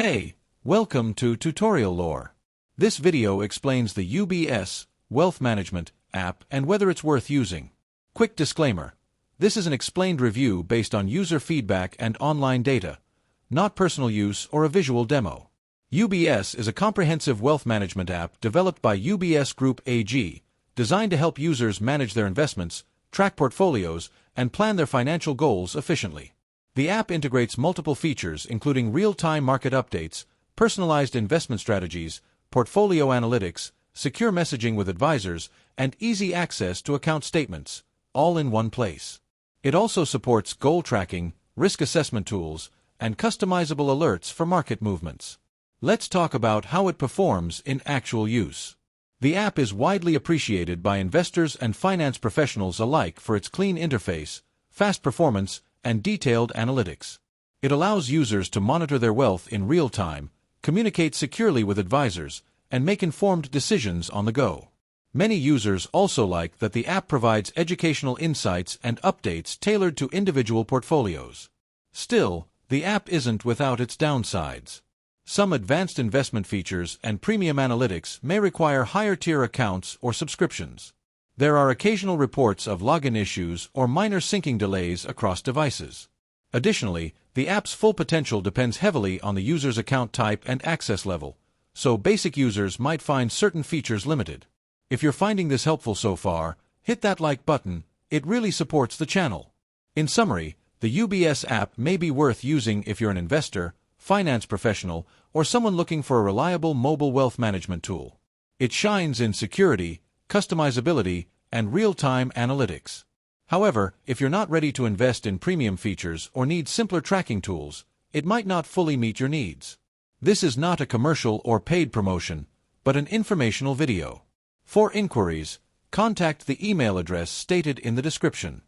Hey, welcome to Tutorial Lore. This video explains the UBS Wealth Management app and whether it's worth using. Quick disclaimer. This is an explained review based on user feedback and online data, not personal use or a visual demo. UBS is a comprehensive wealth management app developed by UBS Group AG, designed to help users manage their investments, track portfolios, and plan their financial goals efficiently. The app integrates multiple features including real-time market updates, personalized investment strategies, portfolio analytics, secure messaging with advisors, and easy access to account statements, all in one place. It also supports goal tracking, risk assessment tools, and customizable alerts for market movements. Let's talk about how it performs in actual use. The app is widely appreciated by investors and finance professionals alike for its clean interface, fast performance, and detailed analytics. It allows users to monitor their wealth in real time, communicate securely with advisors, and make informed decisions on the go. Many users also like that the app provides educational insights and updates tailored to individual portfolios. Still, the app isn't without its downsides. Some advanced investment features and premium analytics may require higher-tier accounts or subscriptions. There are occasional reports of login issues or minor syncing delays across devices. Additionally, the app's full potential depends heavily on the user's account type and access level, so basic users might find certain features limited. If you're finding this helpful so far, hit that like button. It really supports the channel. In summary, the UBS app may be worth using if you're an investor, finance professional, or someone looking for a reliable mobile wealth management tool. It shines in security, customizability, and real-time analytics. However, if you're not ready to invest in premium features or need simpler tracking tools, it might not fully meet your needs. This is not a commercial or paid promotion, but an informational video. For inquiries, contact the email address stated in the description.